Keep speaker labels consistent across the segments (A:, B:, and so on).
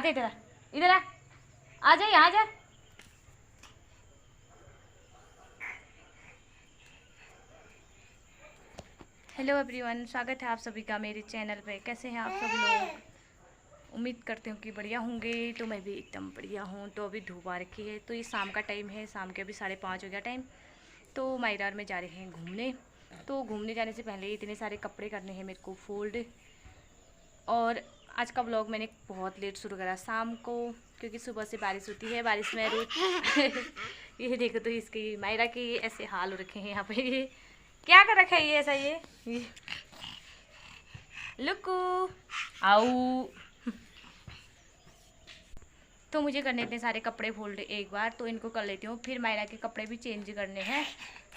A: आते इधर, इधर आ जा, यहाँ जा। हेलो एवरीवन, स्वागत है आप सभी का मेरे चैनल पे। कैसे हैं आप सब लोग? उम्मीद करते हूँ कि बढ़िया होंगे। तो मैं भी एकदम बढ़िया हूँ। तो अभी धूप आ रखी है, तो ये शाम का टाइम है, शाम के अभी 5:30 हो गया टाइम। तो मायरा और मैं जा रहे हैं घूमने। तो घूमने जाने से पहले इतने सारे कपड़े करने हैं मेरे को फोल्ड। और आज का व्लॉग मैंने बहुत लेट शुरू करा शाम को, क्योंकि सुबह से बारिश होती है। बारिश में रोज ये देखो, तो इसकी मायरा के ऐसे हाल हो रखे हैं यहाँ पे। ये क्या कर रखा है ये ऐसा, ये लुकू आओ। तो मुझे करने इतने सारे कपड़े फोल्ड एक बार, तो इनको कर लेती हूँ। फिर मायरा के कपड़े भी चेंज करने हैं,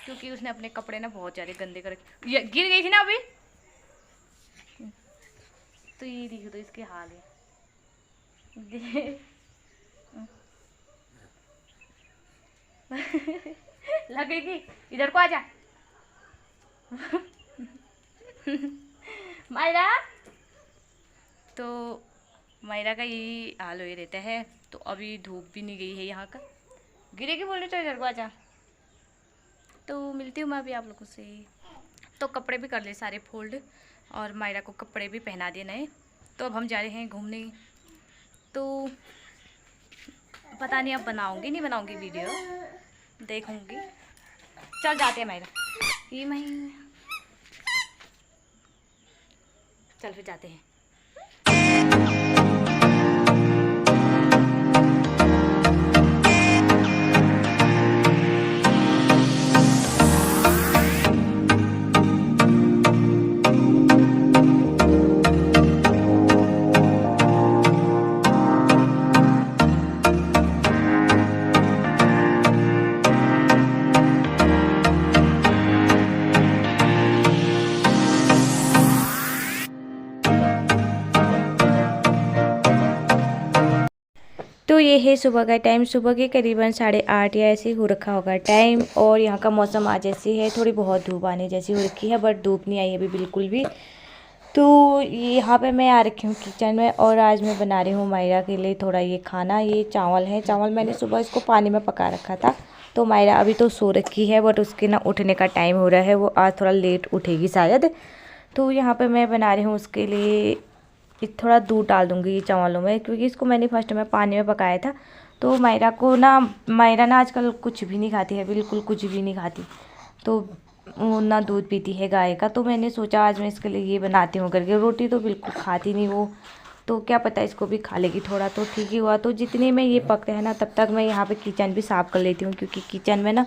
A: क्योंकि उसने अपने कपड़े ना बहुत ज़्यादा गंदे कर, ये गिर गई थी ना अभी। तो ये देखो, तो इसके हाल है। लगेगी, इधर को आजा। मायरा, तो मायरा का यही हाल हो रहता है। तो अभी धूप भी नहीं गई है यहाँ का, गिरेगी बोल रही, तो इधर को आजा। तो मिलती हूँ मैं अभी आप लोगों से। तो कपड़े भी कर ले सारे फोल्ड, और मायरा को कपड़े भी पहना दिए नए। तो अब हम जा रहे हैं घूमने। तो पता नहीं अब बनाऊंगी नहीं बनाऊंगी वीडियो, देखूंगी। चल जाते हैं मायरा, ये मैं चल फिर जाते हैं। तो ये है सुबह का टाइम, सुबह के करीबन 8:30 या ऐसे हो रखा होगा टाइम। और यहाँ का मौसम आज ऐसी है, थोड़ी बहुत धूप आने जैसी हो रखी है, बट धूप नहीं आई अभी बिल्कुल भी। तो यहाँ पे मैं आ रखी हूँ किचन में, और आज मैं बना रही हूँ मायरा के लिए थोड़ा ये खाना। ये चावल है, चावल मैंने सुबह इसको पानी में पका रखा था। तो मायरा अभी तो सो रखी है, बट उसके ना उठने का टाइम हो रहा है, वो आज थोड़ा लेट उठेगी शायद। तो यहाँ पे मैं बना रही हूँ उसके लिए थोड़ा दूध डाल दूँगी ये चावलों में, क्योंकि इसको मैंने फर्स्ट में पानी में पकाया था। तो मायरा ना आजकल कुछ भी नहीं खाती है, बिल्कुल कुछ भी नहीं खाती। तो वो ना दूध पीती है गाय का। तो मैंने सोचा आज मैं इसके लिए ये बनाती हूँ करके। रोटी तो बिल्कुल खाती नहीं वो, तो क्या पता इसको भी खा लेगी थोड़ा, तो ठीक ही हुआ। तो जितने में ये पक रहे हैं ना, तब तक मैं यहाँ पे किचन भी साफ़ कर लेती हूँ, क्योंकि किचन में ना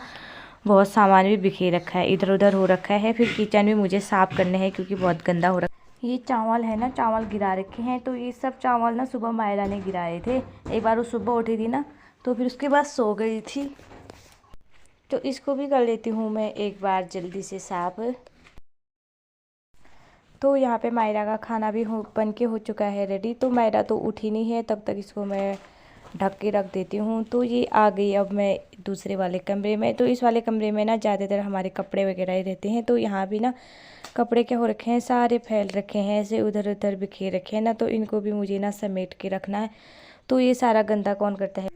A: बहुत सामान भी बिखेर रखा है, इधर उधर हो रखा है। फिर किचन भी मुझे साफ़ करने हैं, क्योंकि बहुत गंदा हो रखा है। ये चावल है ना, चावल गिरा रखे हैं। तो ये सब चावल ना सुबह मायरा ने गिराए थे। एक बार वो सुबह उठी थी ना, तो फिर उसके बाद सो गई थी। तो इसको भी कर लेती हूँ मैं एक बार जल्दी से साफ। तो यहाँ पे मायरा का खाना भी बन के हो चुका है रेडी। तो मायरा तो उठी नहीं है, तब तक इसको मैं ढक के रख देती हूँ। तो ये आ गई अब मैं दूसरे वाले कमरे में। तो इस वाले कमरे में ना ज़्यादातर हमारे कपड़े वगैरह ही रहते हैं। तो यहाँ भी ना कपड़े क्या हो रखे हैं, सारे फैल रखे हैं, ऐसे उधर उधर बिखेर रखे हैं ना। तो इनको भी मुझे ना समेट के रखना है। तो ये सारा गंदा कौन करता है?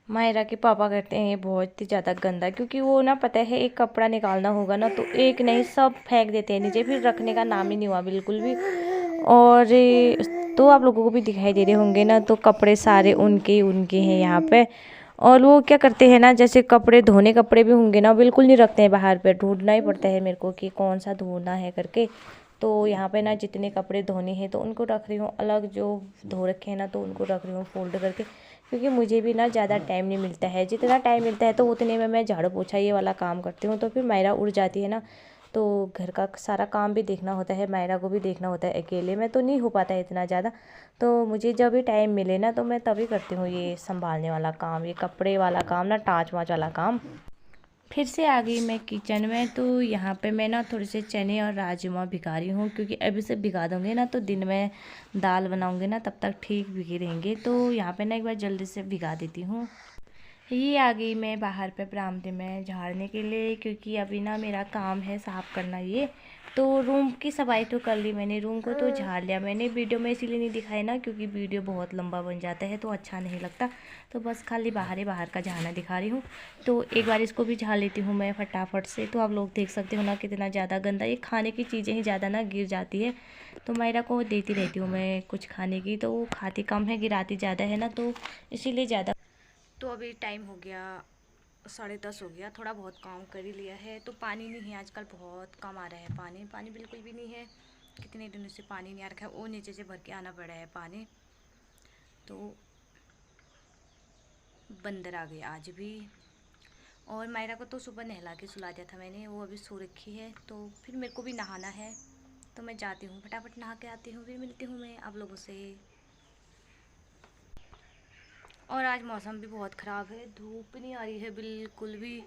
A: मायरा के पापा करते हैं ये बहुत ही ज़्यादा गंदा, क्योंकि वो ना पता है एक कपड़ा निकालना होगा ना, तो एक नहीं सब फेंक देते हैं नीचे, फिर रखने का नाम ही नहीं हुआ बिल्कुल भी। और तो आप लोगों को भी दिखाई दे रहे होंगे ना, तो कपड़े सारे उनके हैं यहाँ पे। और वो क्या करते हैं ना, जैसे कपड़े धोने कपड़े भी होंगे ना, बिल्कुल नहीं रखते हैं बाहर पे, ढूंढना ही पड़ता है मेरे को कि कौन सा धोना है करके। तो यहाँ पे ना जितने कपड़े धोने हैं तो उनको रख रही हूँ अलग, जो धो रखे हैं ना तो उनको रख रही हूँ फोल्ड करके, क्योंकि मुझे भी ना ज़्यादा टाइम नहीं मिलता है। जितना टाइम मिलता है तो उतने में मैं झाड़ू पोछा ये वाला काम करती हूँ। तो फिर मायरा उड़ जाती है ना, तो घर का सारा काम भी देखना होता है, मायरा को भी देखना होता है। अकेले में तो नहीं हो पाता है इतना ज़्यादा। तो मुझे जब भी टाइम मिले ना, तो मैं तभी करती हूँ ये संभालने वाला काम, ये कपड़े वाला काम ना, टाँच वाँच वाला काम। फिर से आ गई मैं किचन में। तो यहाँ पे मैं ना थोड़े से चने और राजमा भिगा रही हूँ, क्योंकि अभी से भिगा दूँगी ना तो दिन में दाल बनाऊँगी ना तब तक ठीक भिगे रहेंगे। तो यहाँ पे ना एक बार जल्दी से भिगा देती हूँ। ये आ गई मैं बाहर पे बरामदे में झाड़ने के लिए, क्योंकि अभी ना मेरा काम है साफ़ करना ये। तो रूम की सफाई तो कर ली मैंने, रूम को तो झाड़ लिया मैंने। वीडियो में इसीलिए नहीं दिखाया ना क्योंकि वीडियो बहुत लंबा बन जाता है तो अच्छा नहीं लगता, तो बस खाली बाहर का झाड़ना दिखा रही हूँ। तो एक बार इसको भी झाड़ लेती हूँ मैं फटाफट से। तो आप लोग देख सकते हो ना कितना ज़्यादा गंदा, ये खाने की चीज़ें ही ज़्यादा ना गिर जाती है। तो मायरा को देती रहती हूँ मैं कुछ खाने की, तो वो खाती कम है गिराती ज़्यादा है ना, तो इसीलिए ज़्यादा। तो अभी टाइम हो गया 10:30 हो गया, थोड़ा बहुत काम कर ही लिया है। तो पानी नहीं है आजकल, बहुत कम आ रहा है पानी, पानी बिल्कुल भी नहीं है। कितने दिनों से पानी नहीं आ रखा है, वो नीचे से भर के आना पड़ा है पानी। तो बंदर आ गए आज भी। और मायरा को तो सुबह नहला के सुला दिया था मैंने, वो अभी सो रखी है। तो फिर मेरे को भी नहाना है, तो मैं जाती हूँ फटाफट नहा के आती हूँ, फिर मिलती हूँ मैं आप लोगों से। और आज मौसम भी बहुत ख़राब है, धूप नहीं आ रही है बिल्कुल भी।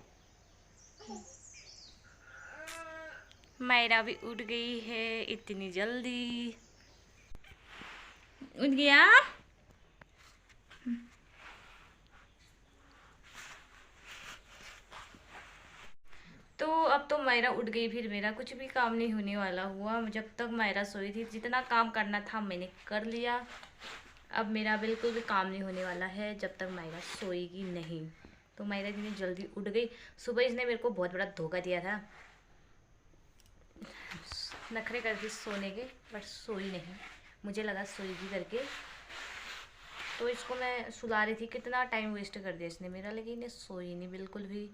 A: मायरा भी उठ गई है इतनी जल्दी, उठ गया। तो अब तो मायरा उठ गई, फिर मेरा कुछ भी काम नहीं होने वाला हुआ। जब तक मायरा सोई थी जितना काम करना था मैंने कर लिया। अब मेरा बिल्कुल भी काम नहीं होने वाला है जब तक मायरा सोएगी नहीं। तो मायरा इतनी जल्दी उठ गई। सुबह इसने मेरे को बहुत बड़ा धोखा दिया था, नखरे करके सोने के, बट सोई नहीं। मुझे लगा सोएगी करके, तो इसको मैं सुला रही थी। कितना टाइम वेस्ट कर दिया इसने मेरा, लेकिन ये सोई नहीं बिल्कुल भी।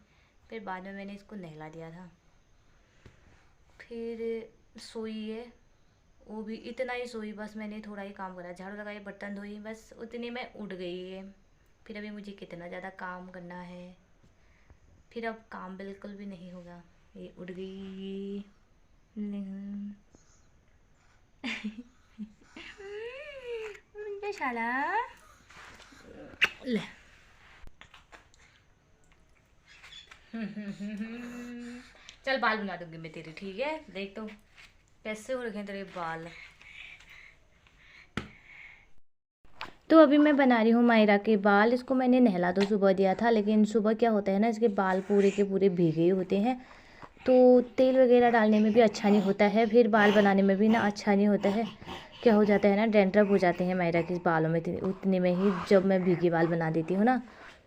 A: फिर बाद में मैंने इसको नहला दिया था, फिर सोई है। वो भी इतना ही सोई, बस मैंने थोड़ा ही काम करा, झाड़ू लगाई, बर्तन धोई, बस उतनी में उठ गई है। फिर अभी मुझे कितना ज़्यादा काम करना है, फिर अब काम बिल्कुल भी नहीं होगा। ये उठ गई। शाला ले। चल बाल बना दूंगी मैं तेरे, ठीक है? देख तो कैसे हो रखे हैं तेरे बाल। तो अभी मैं बना रही हूँ मायरा के बाल। इसको मैंने नहला तो सुबह दिया था, लेकिन सुबह क्या होता है ना, इसके बाल पूरे के पूरे भीगे होते हैं, तो तेल वगैरह डालने में भी अच्छा नहीं होता है, फिर बाल बनाने में भी ना अच्छा नहीं होता है। क्या हो जाता है ना, डैंड्रफ हो जाते हैं मायरा के बालों में उतने में ही, जब मैं भीगे बाल बना देती हूँ ना।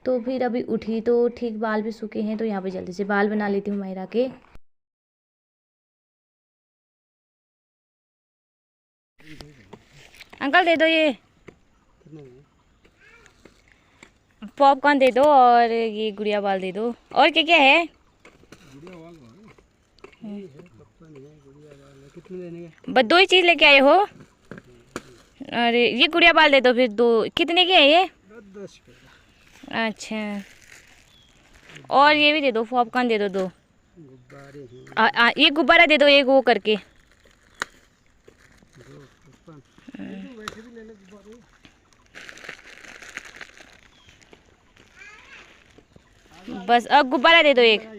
A: तो फिर अभी उठी तो ठीक बाल भी सूखे हैं, तो यहाँ पे जल्दी से बाल बना लेती हूँ मायरा के। अंकल दे दो ये पॉपकॉर्न दे दो, और ये गुड़िया बाल दे दो। और क्या क्या है? बस दो ही चीज़ लेके आए हो? अरे ये गुड़िया बाल दे दो फिर, दो। कितने के है ये? 10। अच्छा, और ये भी दे दो, पॉपकॉर्न दे दो दो। ये गुब्बारा दे दो एक वो करके। बस अब गुब्बारा दे दो एक।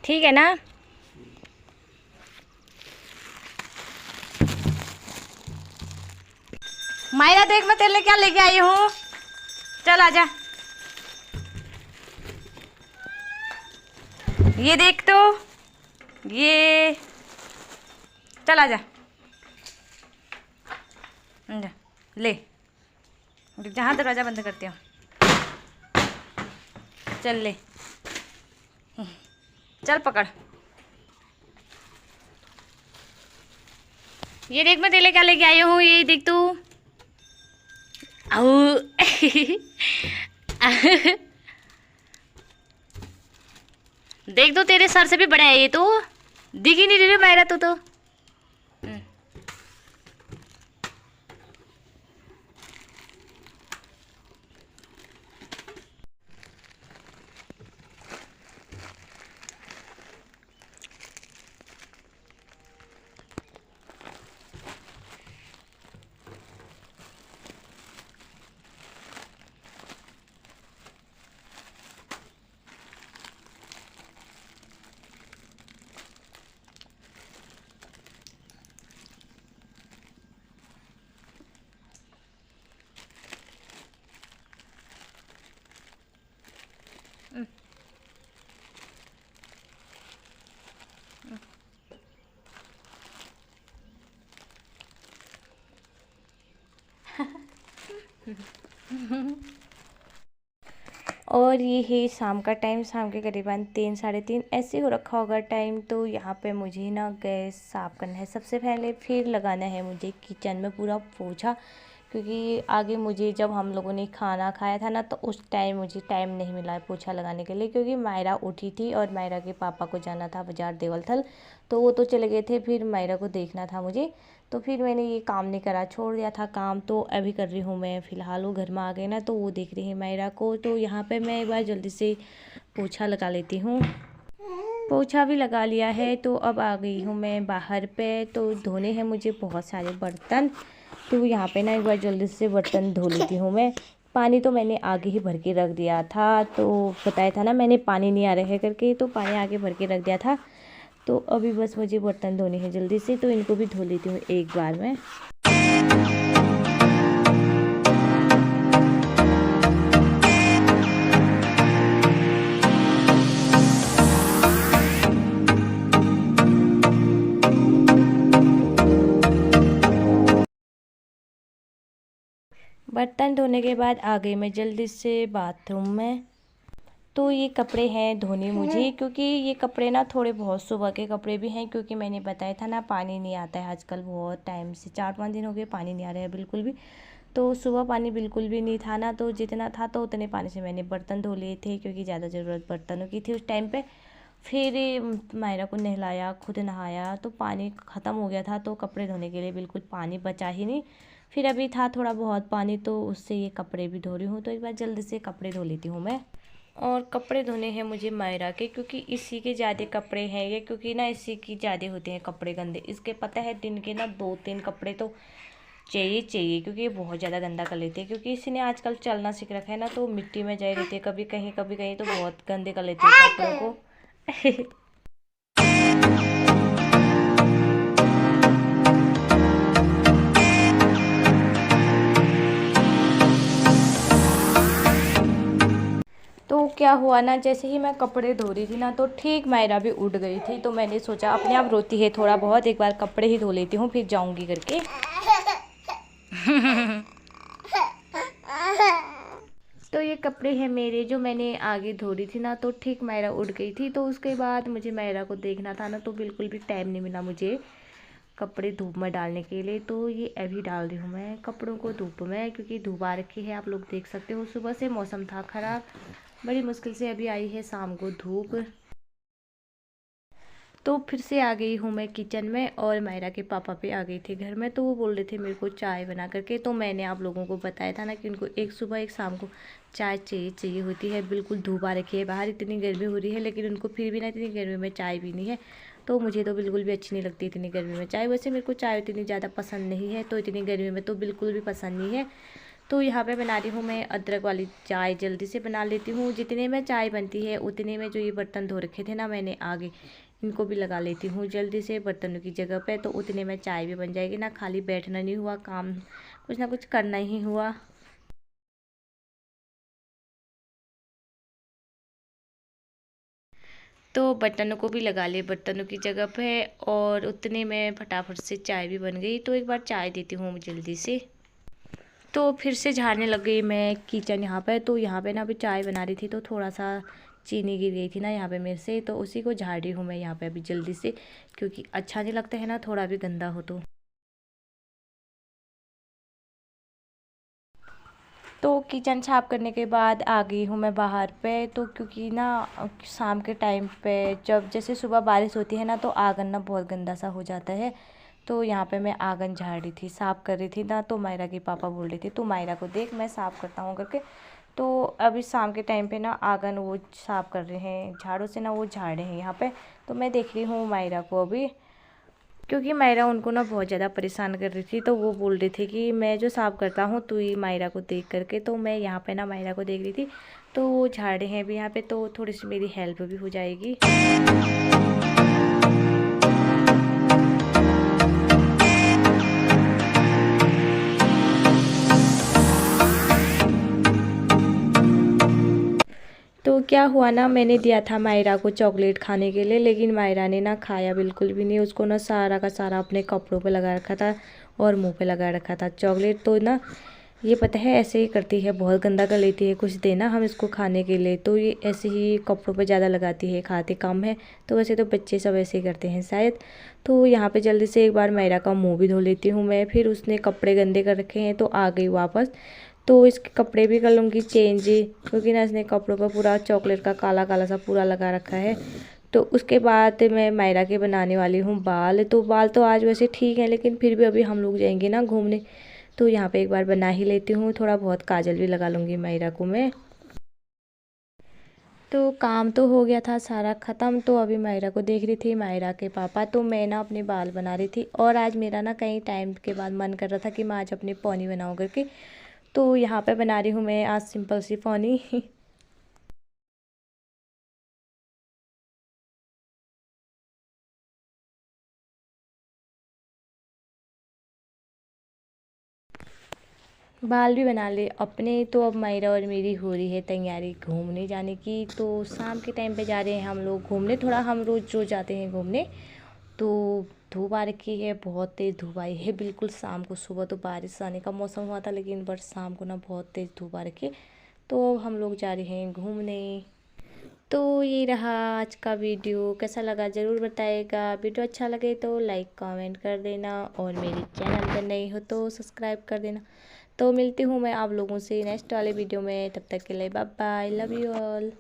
A: ठीक है ना? मायरा देख मैं तेरे लिए क्या लेके आई हूँ, चल आजा। ये देख तो, ये चल आजा, ले। जहाँ दरवाज़ा बंद करती हूँ, चल ले, चल पकड़। ये देख मैं तेरे लिए क्या लेके आई हूँ, ये देख तू। देख तो तेरे सर से भी बड़ा है ये तो, दिख ही नहीं रही मायरा तो। और ये है शाम का टाइम, शाम के करीबन 3 साढ़े 3 ऐसे हो रखा होगा टाइम। तो यहाँ पे मुझे ना गैस साफ़ करना है सबसे पहले, फिर लगाना है मुझे किचन में पूरा पोछा, क्योंकि आगे मुझे जब हम लोगों ने खाना खाया था ना तो उस टाइम मुझे टाइम नहीं मिला है पोछा लगाने के लिए, क्योंकि मायरा उठी थी और मायरा के पापा को जाना था बाज़ार देवलथल, तो वो तो चले गए थे, फिर मायरा को देखना था मुझे, तो फिर मैंने ये काम नहीं करा, छोड़ दिया था काम। तो अभी कर रही हूँ मैं, फ़िलहाल वो घर में आ गए ना तो वो देख रही है मायरा को। तो यहाँ पे मैं एक बार जल्दी से पोछा लगा लेती हूँ। पोछा भी लगा लिया है, तो अब आ गई हूँ मैं बाहर पे। तो धोने हैं मुझे बहुत सारे बर्तन, तो यहाँ पे ना एक बार जल्दी से बर्तन धो लेती हूँ मैं। पानी तो मैंने आगे ही भर के रख दिया था, तो बताया था ना मैंने पानी नहीं आ रहा है करके, तो पानी आगे भर के रख दिया था। तो अभी बस मुझे बर्तन धोने हैं जल्दी से, तो इनको भी धो लेती हूँ एक बार में। बर्तन धोने के बाद आ गई मैं जल्दी से बाथरूम में। तो ये कपड़े हैं धोने मुझे, क्योंकि ये कपड़े ना थोड़े बहुत सुबह के कपड़े भी हैं, क्योंकि मैंने बताया था ना पानी नहीं आता है आजकल, बहुत टाइम से 4-5 दिन हो गए पानी नहीं आ रहा है बिल्कुल भी। तो सुबह पानी बिल्कुल भी नहीं था ना, तो जितना था तो उतने पानी से मैंने बर्तन धो लिए थे, क्योंकि ज़्यादा ज़रूरत बर्तनों की थी उस टाइम पे। फिर मायरा को नहलाया, खुद नहाया, तो पानी ख़त्म हो गया था, तो कपड़े धोने के लिए बिल्कुल पानी बचा ही नहीं। फिर अभी था थोड़ा बहुत पानी, तो उससे ये कपड़े भी धो रही हूँ। तो एक बार जल्दी से कपड़े धो लेती हूँ मैं। और कपड़े धोने हैं मुझे मायरा के, क्योंकि इसी के ज़्यादा कपड़े हैं ये, क्योंकि ना इसी की ज़्यादा होते हैं कपड़े गंदे। इसके पता है दिन के ना 2-3 कपड़े तो चाहिए, क्योंकि ये बहुत ज़्यादा गंदा कर लेते हैं, क्योंकि इसने आजकल चलना सीख रखा है ना, तो मिट्टी में जाए रहती है कभी कहीं तो बहुत गंदे कर लेते हैं कपड़ों को। तो क्या हुआ ना, जैसे ही मैं कपड़े धो रही थी ना तो ठीक मायरा भी उठ गई थी, तो मैंने सोचा अपने आप रोती है थोड़ा बहुत, एक बार कपड़े ही धो लेती हूँ फिर जाऊँगी करके। तो ये कपड़े हैं मेरे जो मैंने आगे धो रही थी ना, तो ठीक मायरा उठ गई थी। तो उसके बाद मुझे मायरा को देखना था ना, तो बिल्कुल भी टाइम नहीं मिला मुझे कपड़े धूप में डालने के लिए। तो ये अभी डाल रही हूँ मैं कपड़ों को धूप में, क्योंकि धूप आ रखी है, आप लोग देख सकते हो। सुबह से मौसम था ख़राब, बड़ी मुश्किल से अभी आई है शाम को धूप। तो फिर से आ गई हूँ मैं किचन में, और मायरा के पापा पे आ गई थी घर में। तो वो बोल रहे थे मेरे को चाय बना करके। तो मैंने आप लोगों को बताया था ना कि उनको एक सुबह एक शाम को चाय चाहिए होती है। बिल्कुल धूप आ रखी है बाहर, इतनी गर्मी हो रही है, लेकिन उनको फिर भी ना इतनी गर्मी में चाय पीनी है। तो मुझे तो बिल्कुल भी अच्छी नहीं लगती इतनी गर्मी में चाय। वैसे मेरे को चाय इतनी ज़्यादा पसंद नहीं है, तो इतनी गर्मी में तो बिल्कुल भी पसंद नहीं है। तो यहाँ पे बना रही हूँ मैं अदरक वाली चाय, जल्दी से बना लेती हूँ। जितने में चाय बनती है उतने में जो ये बर्तन धो रखे थे ना मैंने आगे, इनको भी लगा लेती हूँ जल्दी से बर्तनों की जगह पे। तो उतने में चाय भी बन जाएगी ना, खाली बैठना नहीं हुआ, काम कुछ ना कुछ करना ही हुआ। तो बर्तनों को भी लगा लिए बर्तनों की जगह पे, और उतने में फटाफट से चाय भी बन गई। तो एक बार चाय देती हूँ जल्दी से। तो फिर से झाड़ने लग गई मैं किचन यहाँ पे। तो यहाँ पे ना अभी चाय बना रही थी, तो थोड़ा सा चीनी गिर गई थी ना यहाँ पे मेरे से, तो उसी को झाड़ रही हूँ मैं यहाँ पे अभी जल्दी से, क्योंकि अच्छा नहीं लगता है ना थोड़ा भी गंदा हो तो किचन साफ करने के बाद आ गई हूँ मैं बाहर पे। तो क्योंकि ना शाम के टाइम पे जब जैसे सुबह बारिश होती है ना, तो आंगन ना बहुत गंदा सा हो जाता है। तो यहाँ पे मैं आंगन झाड़ रही थी, साफ़ कर रही थी ना, तो मायरा के पापा बोल रहे थे तो मायरा को देख मैं साफ़ करता हूँ करके। तो अभी शाम के टाइम पे ना आंगन वो साफ़ कर रहे हैं झाड़ू से ना, वो झाड़ रहे हैं यहाँ पे। तो मैं देख रही हूँ मायरा को अभी, क्योंकि मायरा उनको ना बहुत ज़्यादा परेशान कर रही थी। तो वो बोल रही थी कि मैं जो साफ़ करता हूँ तू ही मायरा को देख करके। तो मैं यहाँ पे ना मायरा को देख रही थी, तो वो झाड़े हैं भी यहाँ पे, तो थोड़ी सी मेरी हेल्प भी हो जाएगी। तो क्या हुआ ना, मैंने दिया था मायरा को चॉकलेट खाने के लिए, लेकिन मायरा ने ना खाया बिल्कुल भी नहीं। उसको ना सारा का सारा अपने कपड़ों पे लगा रखा था और मुंह पे लगा रखा था चॉकलेट। तो ना ये पता है ऐसे ही करती है, बहुत गंदा कर लेती है। कुछ देना हम इसको खाने के लिए तो ये ऐसे ही कपड़ों पे ज़्यादा लगाती है, खाते कम है। तो वैसे तो बच्चे सब ऐसे ही करते हैं शायद। तो यहाँ पे जल्दी से एक बार मायरा का मुंह भी धो लेती हूँ मैं। फिर उसने कपड़े गंदे कर रखे हैं तो आ गई वापस। तो इसके कपड़े भी कर लूँगी चेंज, क्योंकि ना इसने कपड़ों पर पूरा चॉकलेट का काला काला सा पूरा लगा रखा है। तो उसके बाद मैं मायरा के बनाने वाली हूँ बाल। तो बाल तो आज वैसे ठीक है, लेकिन फिर भी अभी हम लोग जाएंगे ना घूमने, तो यहाँ पे एक बार बना ही लेती हूँ। थोड़ा बहुत काजल भी लगा लूँगी मायरा को मैं। तो काम तो हो गया था सारा ख़त्म। तो अभी मायरा को देख रही थी, मायरा के पापा। तो मैं ना अपने बाल बना रही थी, और आज मेरा ना कई टाइम के बाद मन कर रहा था कि मैं आज अपनी पोनी बनाऊँ करके। तो यहाँ पे बना रही हूँ मैं आज सिंपल सी पोनी। बाल भी बना ले अपने। तो अब मायरा और मेरी हो रही है तैयारी घूमने जाने की। तो शाम के टाइम पे जा रहे हैं हम लोग घूमने। थोड़ा हम रोज़ रोज़ जाते हैं घूमने। तो धूप आ रखी है, बहुत तेज़ धूप आई है बिल्कुल शाम को। सुबह तो बारिश आने का मौसम हुआ था, लेकिन बट शाम को ना बहुत तेज़ धूप आ रखी है। तो अब हम लोग जा रहे हैं घूमने। तो ये रहा आज का वीडियो। कैसा लगा ज़रूर बताइएगा। वीडियो अच्छा लगे तो लाइक कमेंट कर देना, और मेरे चैनल पर नए हो तो सब्सक्राइब कर देना। तो मिलती हूँ मैं आप लोगों से नेक्स्ट वाले वीडियो में। तब तक के लिए bye bye, love you all.